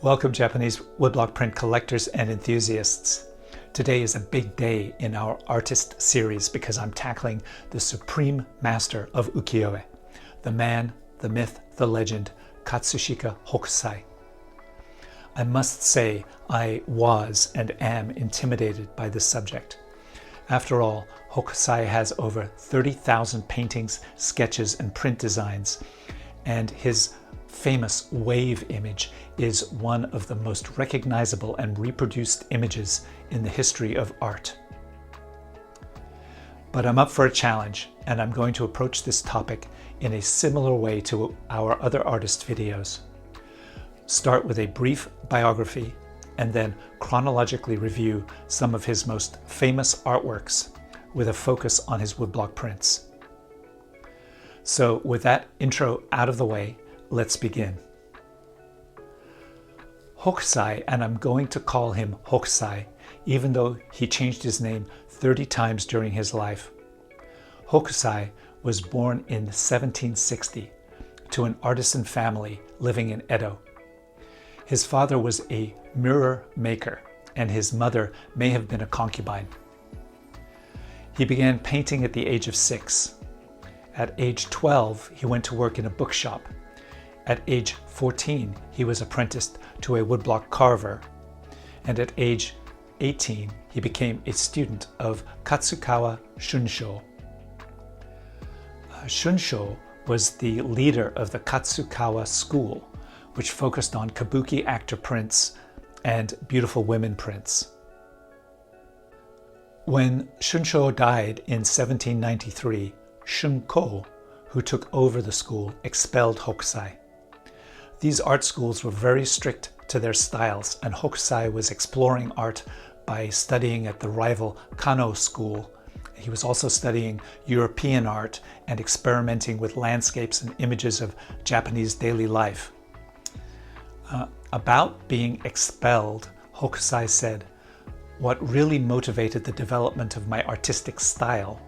Welcome, Japanese woodblock print collectors and enthusiasts. Today is a big day in our artist series because I'm tackling the supreme master of ukiyo-e, the man, the myth, the legend, Katsushika Hokusai. I must say I was and am intimidated by this subject. After all, Hokusai has over 30,000 paintings, sketches, and print designs, and his famous wave image is one of the most recognizable and reproduced images in the history of art. But I'm up for a challenge, and I'm going to approach this topic in a similar way to our other artist videos. Start with a brief biography, and then chronologically review some of his most famous artworks with a focus on his woodblock prints. So with that intro out of the way, let's begin. Hokusai, and I'm going to call him Hokusai, even though he changed his name 30 times during his life. Hokusai was born in 1760 to an artisan family living in Edo. His father was a mirror maker, and his mother may have been a concubine. He began painting at the age of 6. At age 12, he went to work in a bookshop. At age 14, he was apprenticed to a woodblock carver, and at age 18, he became a student of Katsukawa Shunsho. Shunsho was the leader of the Katsukawa school, which focused on kabuki actor prints and beautiful women prints. When Shunsho died in 1793, Shunko, who took over the school, expelled Hokusai. These art schools were very strict to their styles, and Hokusai was exploring art by studying at the rival Kano school. He was also studying European art and experimenting with landscapes and images of Japanese daily life. About being expelled, Hokusai said, "What really motivated the development of my artistic style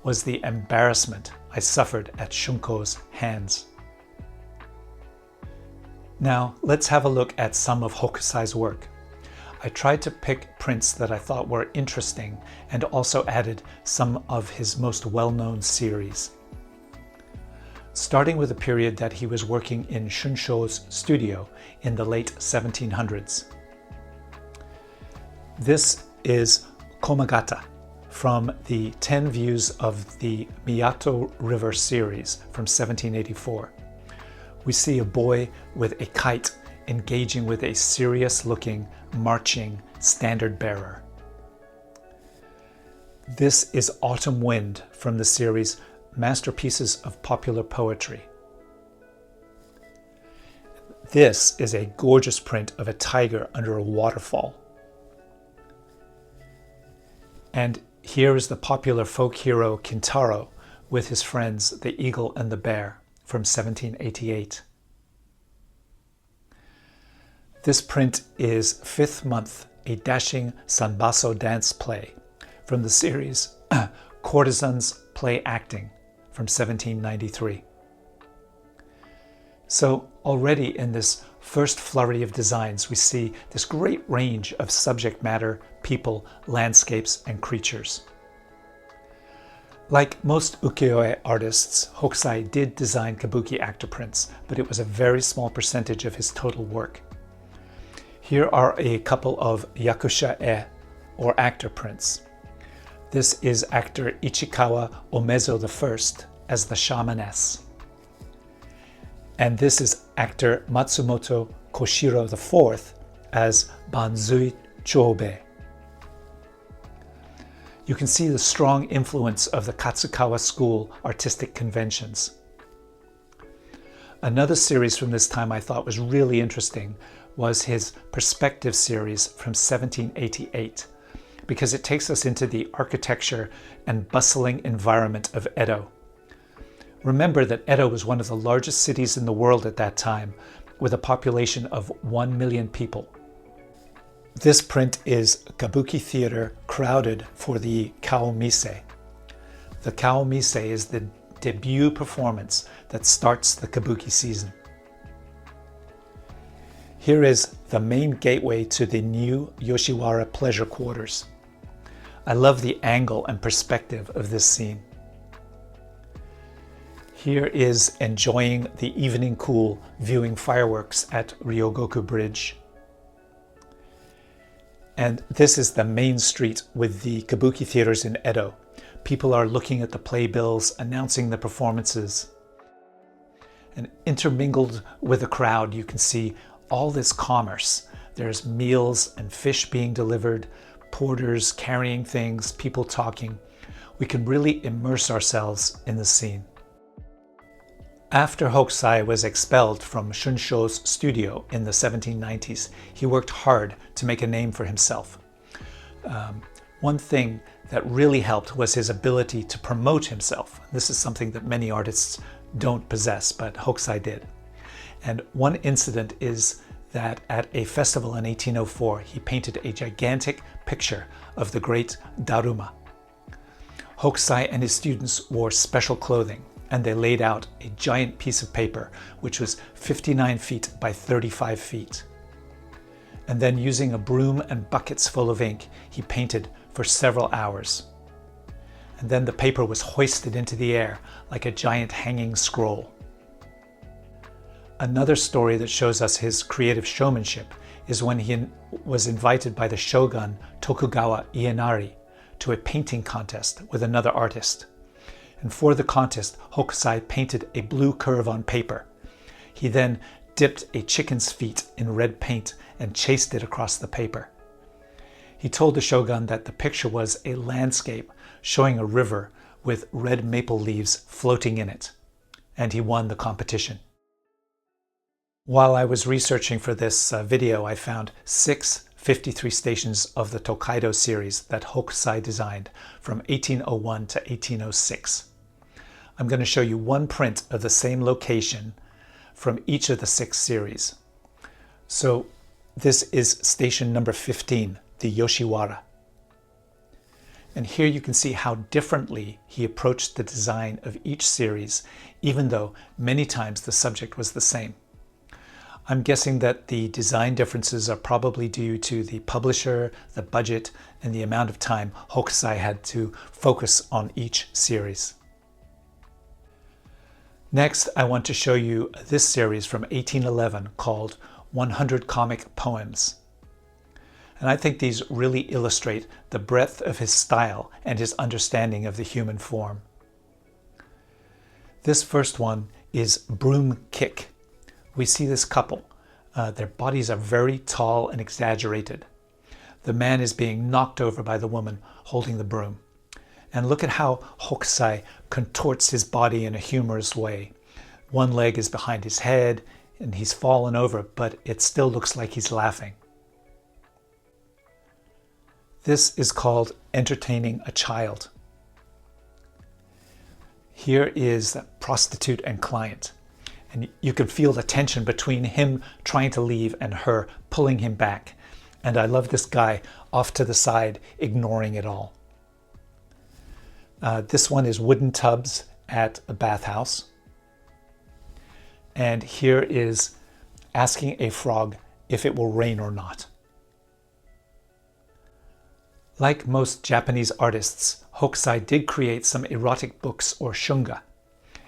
was the embarrassment I suffered at Shunko's hands." Now, let's have a look at some of Hokusai's work. I tried to pick prints that I thought were interesting and also added some of his most well-known series. Starting with the period that he was working in Shunsho's studio in the late 1700s. This is Komagata from the 10 Views of the Miyato River series from 1784. We see a boy with a kite engaging with a serious-looking, marching standard bearer. This is Autumn Wind from the series Masterpieces of Popular Poetry. This is a gorgeous print of a tiger under a waterfall. And here is the popular folk hero Kintaro with his friends the eagle and the bear from 1788. This print is Fifth Month, a dashing Sanbaso dance play from the series Courtesans Play Acting from 1793. So already in this first flurry of designs, we see this great range of subject matter, people, landscapes, and creatures. Like most ukiyo-e artists, Hokusai did design kabuki actor prints, but it was a very small percentage of his total work. Here are a couple of yakusha-e, or actor prints. This is actor Ichikawa Omezo I as the shamaness. And this is actor Matsumoto Koshiro IV as Banzui Chobe. You can see the strong influence of the Katsukawa school artistic conventions. Another series from this time I thought was really interesting was his Perspective series from 1788, because it takes us into the architecture and bustling environment of Edo. Remember that Edo was one of the largest cities in the world at that time, with a population of 1 million people. This print is Kabuki Theater crowded for the Kaomise. The Kaomise is the debut performance that starts the Kabuki season. Here is the main gateway to the new Yoshiwara pleasure quarters. I love the angle and perspective of this scene. Here is enjoying the evening cool, viewing fireworks at Ryogoku Bridge. And this is the main street with the kabuki theaters in Edo. People are looking at the playbills, announcing the performances. And intermingled with the crowd, you can see all this commerce. There's meals and fish being delivered, porters carrying things, people talking. We can really immerse ourselves in the scene. After Hokusai was expelled from Shunsho's studio in the 1790s, he worked hard to make a name for himself. One thing that really helped was his ability to promote himself. This is something that many artists don't possess, but Hokusai did. And one incident is that at a festival in 1804, he painted a gigantic picture of the great Daruma. Hokusai and his students wore special clothing, and they laid out a giant piece of paper, which was 59 feet by 35 feet. And then using a broom and buckets full of ink, he painted for several hours. And then the paper was hoisted into the air like a giant hanging scroll. Another story that shows us his creative showmanship is when he was invited by the shogun Tokugawa Ienari to a painting contest with another artist. And for the contest, Hokusai painted a blue curve on paper. He then dipped a chicken's feet in red paint and chased it across the paper. He told the shogun that the picture was a landscape showing a river with red maple leaves floating in it, and he won the competition. While I was researching for this video, I found 6 53 stations of the Tokaido series that Hokusai designed from 1801 to 1806. I'm going to show you one print of the same location from each of the 6 series. So this is station number 15, the Yoshiwara. And here you can see how differently he approached the design of each series, even though many times the subject was the same. I'm guessing that the design differences are probably due to the publisher, the budget, and the amount of time Hokusai had to focus on each series. Next, I want to show you this series from 1811 called 100 Comic Poems. And I think these really illustrate the breadth of his style and his understanding of the human form. This first one is Broom Kick. We see this couple. Their bodies are very tall and exaggerated. The man is being knocked over by the woman holding the broom. And look at how Hokusai contorts his body in a humorous way. One leg is behind his head and he's fallen over, but it still looks like he's laughing. This is called Entertaining a Child. Here is Prostitute and Client. And you can feel the tension between him trying to leave and her pulling him back. And I love this guy off to the side, ignoring it all. This one is Wooden Tubs at a Bathhouse. And here is Asking a Frog if it will rain or not. Like most Japanese artists, Hokusai did create some erotic books or shunga.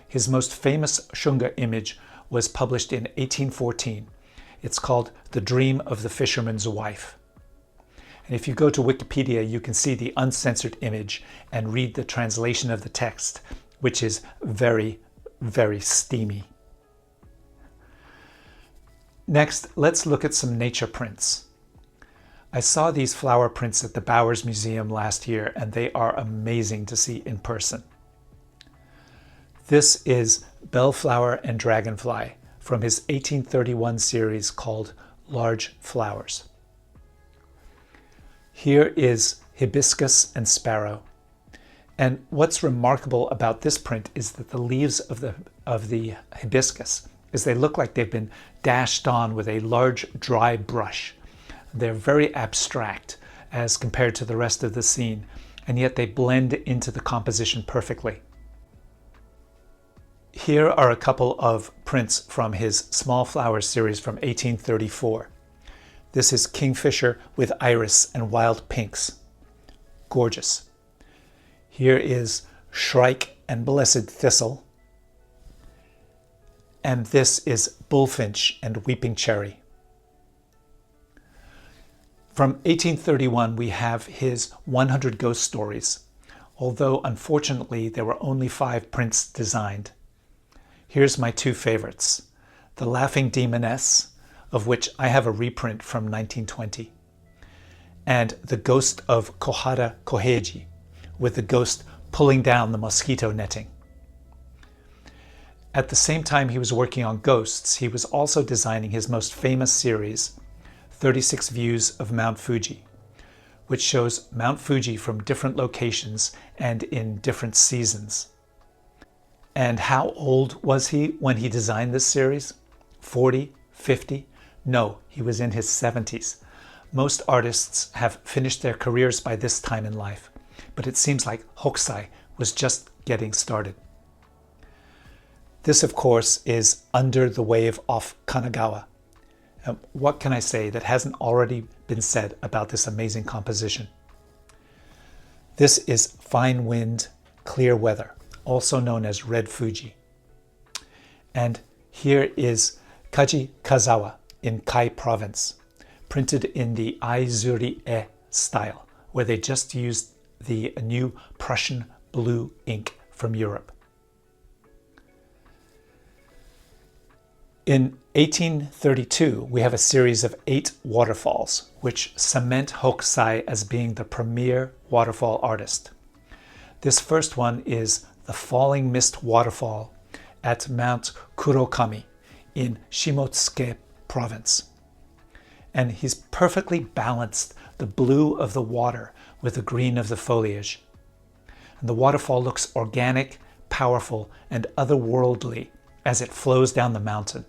His most famous shunga image was published in 1814. It's called The Dream of the Fisherman's Wife. And if you go to Wikipedia, you can see the uncensored image and read the translation of the text, which is very, very steamy. Next, let's look at some nature prints. I saw these flower prints at the Bowers Museum last year, and they are amazing to see in person. This is Bellflower and Dragonfly from his 1831 series called Large Flowers. Here is Hibiscus and Sparrow. And what's remarkable about this print is that the leaves of the hibiscus they look like they've been dashed on with a large dry brush. They're very abstract as compared to the rest of the scene, and yet they blend into the composition perfectly. Here are a couple of prints from his Small Flowers series from 1834. This is Kingfisher with iris and wild pinks. Gorgeous. Here is Shrike and Blessed Thistle. And this is Bullfinch and Weeping Cherry. From 1831, we have his 100 Ghost Stories, although unfortunately there were only 5 prints designed. Here's my 2 favorites. The Laughing Demoness, of which I have a reprint from 1920, and The Ghost of Kohara Koheiji, with the ghost pulling down the mosquito netting. At the same time he was working on ghosts, he was also designing his most famous series, 36 Views of Mount Fuji, which shows Mount Fuji from different locations and in different seasons. And how old was he when he designed this series? 40? 50? No, he was in his 70s. Most artists have finished their careers by this time in life, but it seems like Hokusai was just getting started. This, of course, is Under the Wave off Kanagawa. What can I say that hasn't already been said about this amazing composition? This is Fine Wind, Clear Weather, also known as Red Fuji. And here is Kaji Kazawa in Kai Province, printed in the Aizuri-e style, where they just used the new Prussian blue ink from Europe. In 1832, we have a series of 8 waterfalls, which cement Hokusai as being the premier waterfall artist. This first one is the Falling Mist Waterfall at Mount Kurokami in Shimotsuke Province. And he's perfectly balanced the blue of the water with the green of the foliage. And the waterfall looks organic, powerful, and otherworldly as it flows down the mountain.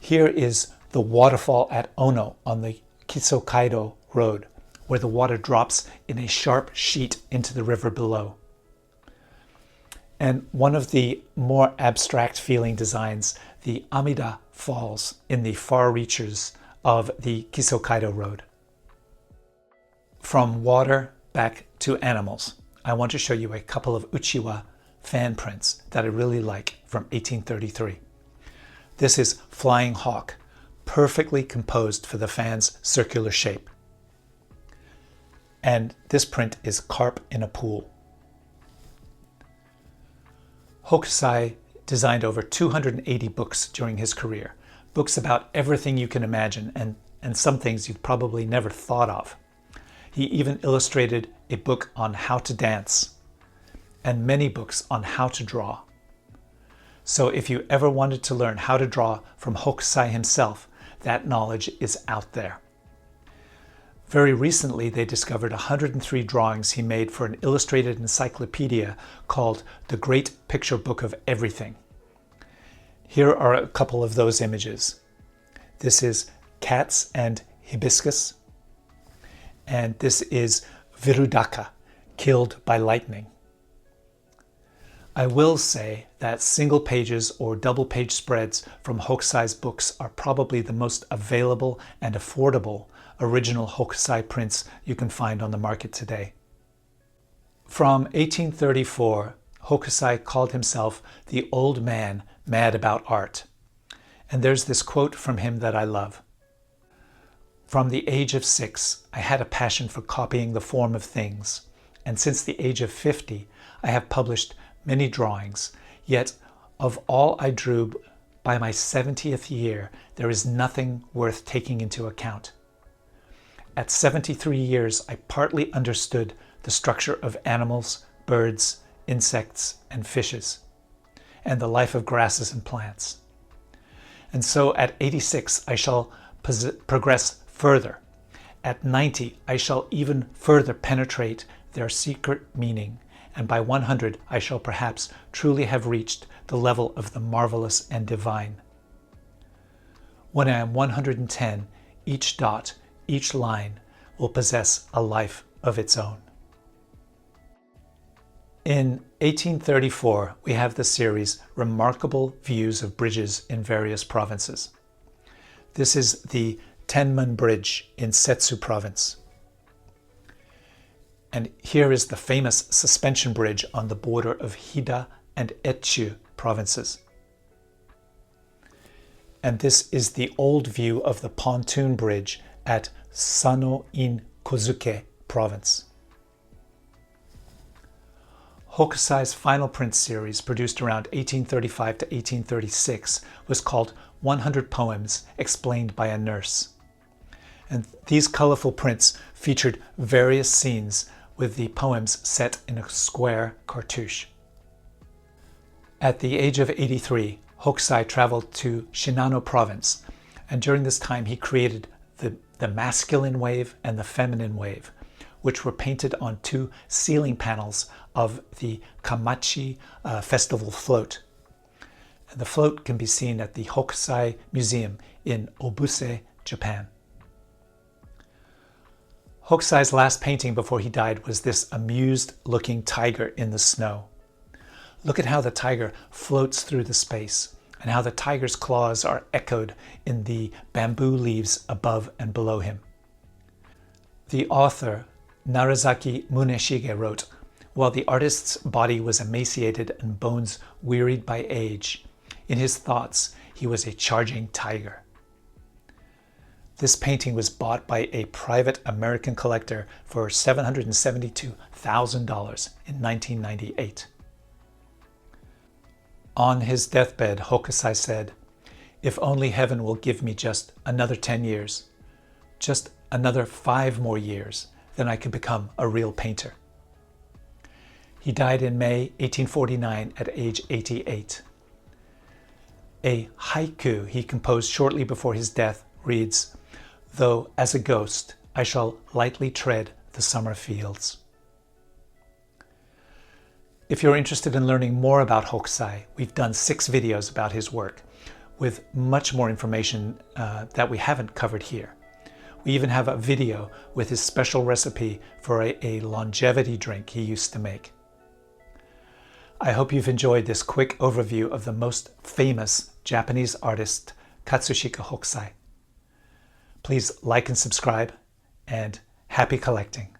Here is the waterfall at Ono on the Kisokaido Road, where the water drops in a sharp sheet into the river below. And one of the more abstract feeling designs, the Amida Falls in the far reaches of the Kisokaido Road. From water back to animals, I want to show you a couple of Uchiwa fan prints that I really like from 1833. This is Flying Hawk, perfectly composed for the fan's circular shape. And this print is Carp in a Pool. Hokusai designed over 280 books during his career, books about everything you can imagine and some things you've probably never thought of. He even illustrated a book on how to dance and many books on how to draw. So if you ever wanted to learn how to draw from Hokusai himself, that knowledge is out there. Very recently, they discovered 103 drawings he made for an illustrated encyclopedia called The Great Picture Book of Everything. Here are a couple of those images. This is Cats and Hibiscus, and this is Virudaka, Killed by Lightning. I will say that single pages or double page spreads from Hokusai's books are probably the most available and affordable original Hokusai prints you can find on the market today. From 1834, Hokusai called himself the old man mad about art. And there's this quote from him that I love. From the age of 6, I had a passion for copying the form of things, and since the age of 50, I have published many drawings, yet of all I drew by my 70th year, there is nothing worth taking into account. At 73 years, I partly understood the structure of animals, birds, insects, and fishes, and the life of grasses and plants. And so at 86, I shall progress further. At 90, I shall even further penetrate their secret meaning, and by 100, I shall perhaps truly have reached the level of the marvelous and divine. When I am 110, each dot, each line will possess a life of its own. In 1834, we have the series Remarkable Views of Bridges in Various Provinces. This is the Tenman Bridge in Setsu Province. And here is the famous suspension bridge on the border of Hida and Etchu provinces. And this is the old view of the pontoon bridge at Sano in Kozuke province. Hokusai's final print series, produced around 1835 to 1836, was called 100 Poems Explained by a Nurse. And these colorful prints featured various scenes with the poems set in a square cartouche. At the age of 83, Hokusai traveled to Shinano province, and during this time he created the masculine wave and the feminine wave, which were painted on two ceiling panels of the Kamachi festival float. And the float can be seen at the Hokusai Museum in Obuse, Japan. Hokusai's last painting before he died was this amused-looking tiger in the snow. Look at how the tiger floats through the space, and how the tiger's claws are echoed in the bamboo leaves above and below him. The author, Narazaki Muneshige, wrote, "While the artist's body was emaciated and bones wearied by age, in his thoughts he was a charging tiger." This painting was bought by a private American collector for $772,000 in 1998. On his deathbed, Hokusai said, "If only heaven will give me just another 10 years, just another 5 more years, then I could become a real painter." He died in May 1849 at age 88. A haiku he composed shortly before his death reads, "Though as a ghost I shall lightly tread the summer fields." If you're interested in learning more about Hokusai, we've done 6 videos about his work with much more information that we haven't covered here. We even have a video with his special recipe for a longevity drink he used to make. I hope you've enjoyed this quick overview of the most famous Japanese artist, Katsushika Hokusai. Please like and subscribe, and happy collecting.